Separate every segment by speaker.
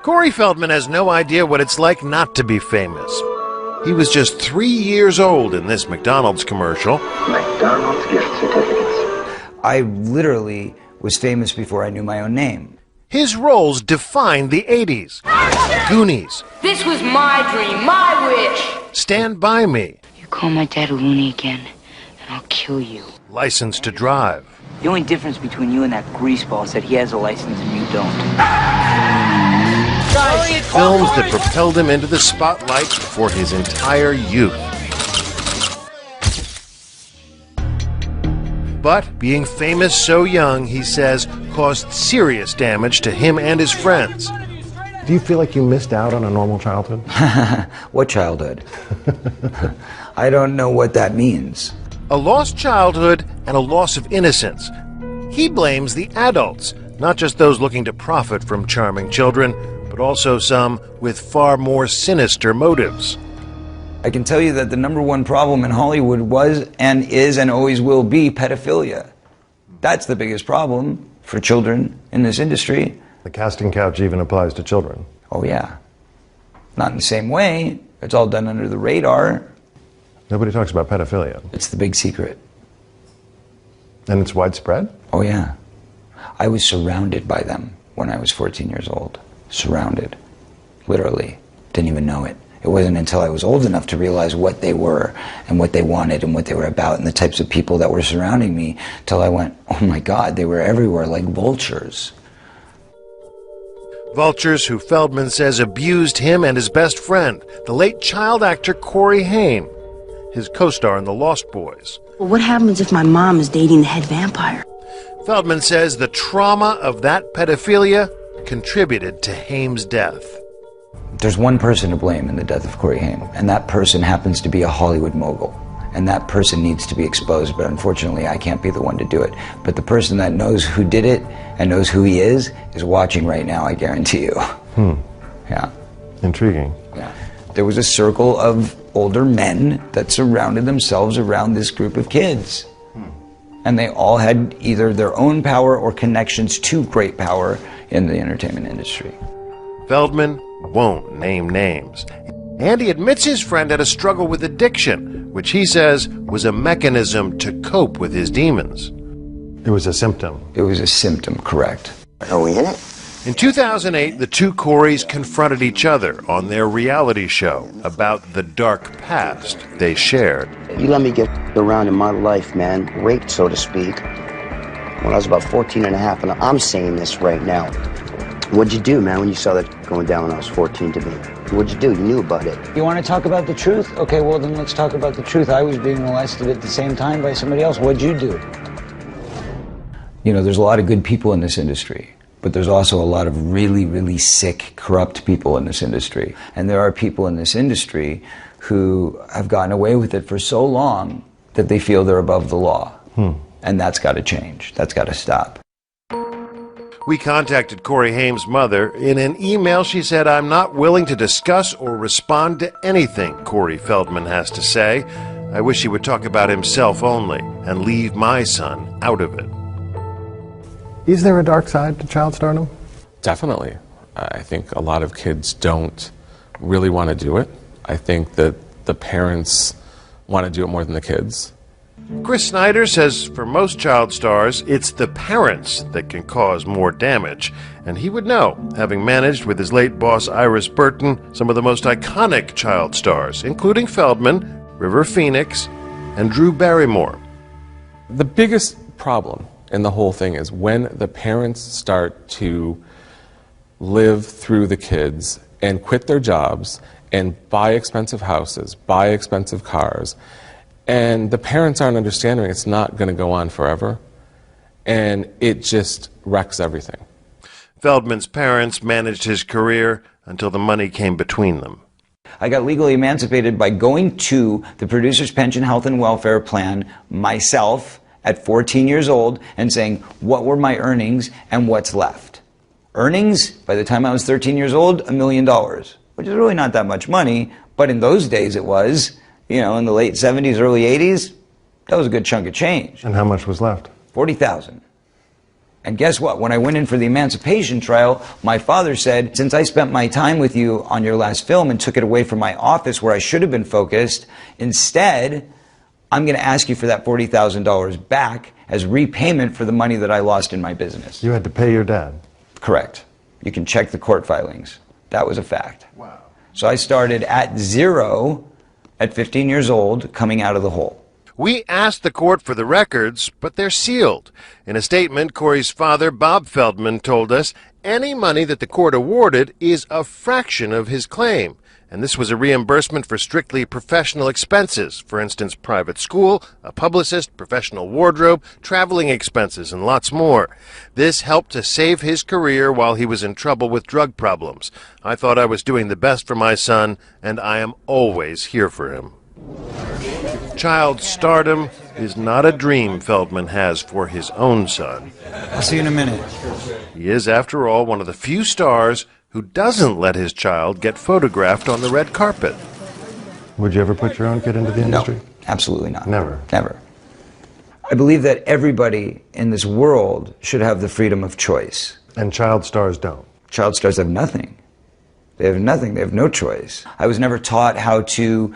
Speaker 1: Corey Feldman has no idea what it's like not to be famous. He was just 3 years old in this McDonald's commercial.
Speaker 2: McDonald's gift certificates.
Speaker 3: I literally was famous before I knew my own name.
Speaker 1: His roles defined the 80s. Goonies.
Speaker 4: This was my dream, my wish.
Speaker 1: Stand By Me.
Speaker 4: You call my dad a loony again, and I'll kill you.
Speaker 1: License to Drive.
Speaker 5: The only difference between you and that greaseball is that he has a license and you don't.
Speaker 1: Films that propelled him into the spotlight for his entire youth. But being famous so young, he says, caused serious damage to him and his friends.
Speaker 6: Do you feel like you missed out on a normal childhood?
Speaker 3: What childhood? I don't know what that means.
Speaker 1: A lost childhood and a loss of innocence. He blames the adults, not just those looking to profit from charming children, but also some with far more sinister motives.
Speaker 3: I can tell you that the #1 problem in Hollywood was and is and always will be pedophilia. That's the biggest problem for children in this industry.
Speaker 6: The casting couch even applies to children.
Speaker 3: Oh yeah. Not in the same way. It's all done under the radar.
Speaker 6: Nobody talks about pedophilia.
Speaker 3: It's the big secret.
Speaker 6: And it's widespread?
Speaker 3: Oh yeah. I was surrounded by them when I was 14 years old. Surrounded. Literally. Didn't even know it. It wasn't until I was old enough to realize what they were and what they wanted and what they were about and the types of people that were surrounding me till I went, oh my God, they were everywhere like vultures.
Speaker 1: Vultures who Feldman says abused him and his best friend, the late child actor Corey Haim, his co-star in The Lost Boys.
Speaker 7: Well, what happens if my mom is dating the head vampire?
Speaker 1: Feldman says the trauma of that pedophilia contributed to Haim's death.
Speaker 3: There's one person to blame in the death of Corey Haim, and that person happens to be a Hollywood mogul. And that person needs to be exposed, but unfortunately I can't be the one to do it. But the person that knows who did it and knows who he is watching right now, I guarantee you. Yeah.
Speaker 6: Intriguing.
Speaker 3: Yeah. There was a circle of older men that surrounded themselves around this group of kids. And they all had either their own power or connections to great power in the entertainment industry.
Speaker 1: Feldman won't name names. And he admits his friend had a struggle with addiction, which he says was a mechanism to cope with his demons.
Speaker 6: It was a symptom.
Speaker 3: It was a symptom, correct.
Speaker 2: Are we in it?
Speaker 1: In 2008, the two Coreys confronted each other on their reality show about the dark past they shared.
Speaker 2: You let me get around in my life, man. Raped, so to speak. When I was about 14 and a half, and I'm saying this right now. What'd you do, man, when you saw that going down when I was 14 to me? What'd you do? You knew about it.
Speaker 3: You want to talk about the truth? Okay, well then let's talk about the truth. I was being molested at the same time by somebody else. What'd you do? You know, there's a lot of good people in this industry, but there's also a lot of really, really sick, corrupt people in this industry. And there are people in this industry who have gotten away with it for so long that they feel they're above the law. And that's got to change. That's got to stop.
Speaker 1: We contacted Corey Haim's mother. In an email, she said, "I'm not willing to discuss or respond to anything Corey Feldman has to say. I wish he would talk about himself only and leave my son out of it."
Speaker 6: Is there a dark side to child stardom?
Speaker 8: Definitely. I think a lot of kids don't really want to do it. I think that the parents want to do it more than the kids.
Speaker 1: Chris Snyder says for most child stars, it's the parents that can cause more damage. And he would know, having managed with his late boss Iris Burton some of the most iconic child stars, including Feldman, River Phoenix, and Drew Barrymore.
Speaker 8: The biggest problem in the whole thing is when the parents start to live through the kids and quit their jobs and buy expensive houses, buy expensive cars, and the parents aren't understanding it's not going to go on forever, and it just wrecks everything.
Speaker 1: Feldman's parents managed his career until the money came between them.
Speaker 3: I got legally emancipated by going to the Producer's Pension Health and Welfare Plan myself at 14 years old and saying, what were my earnings and what's left? Earnings, by the time I was 13 years old, $1 million, which is really not that much money, but in those days it was. You know, in the late 70s, early 80s, that was a good chunk of change.
Speaker 6: And how much was left?
Speaker 3: $40,000. And guess what? When I went in for the emancipation trial, my father said, since I spent my time with you on your last film and took it away from my office where I should have been focused, instead, I'm going to ask you for that $40,000 back as repayment for the money that I lost in my business.
Speaker 6: You had to pay your dad?
Speaker 3: Correct. You can check the court filings. That was a fact. Wow. So I started at 0 at 15 years old, coming out of the hole.
Speaker 1: We asked the court for the records, but they're sealed. In a statement, Corey's father, Bob Feldman, told us any money that the court awarded is a fraction of his claim. And this was a reimbursement for strictly professional expenses, for instance, private school, a publicist, professional wardrobe, traveling expenses, and lots more. This helped to save his career while he was in trouble with drug problems. I thought I was doing the best for my son, and I am always here for him. Child stardom is not a dream Feldman has for his own son.
Speaker 3: I'll see you in a minute.
Speaker 1: He is, after all, one of the few stars who doesn't let his child get photographed on the red carpet.
Speaker 6: Would you ever put your own kid into the industry?
Speaker 3: No, absolutely not.
Speaker 6: Never?
Speaker 3: Never. I believe that everybody in this world should have the freedom of choice.
Speaker 6: And child stars don't?
Speaker 3: Child stars have nothing. They have nothing. They have no choice. I was never taught how to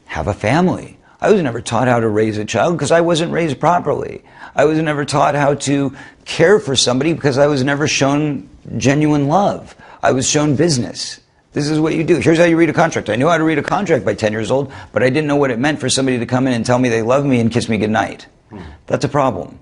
Speaker 3: have a family. I was never taught how to raise a child because I wasn't raised properly. I was never taught how to care for somebody because I was never shown genuine love. I was shown business. This is what you do. Here's how you read a contract. I knew how to read a contract by 10 years old, but I didn't know what it meant for somebody to come in and tell me they love me and kiss me goodnight. That's a problem.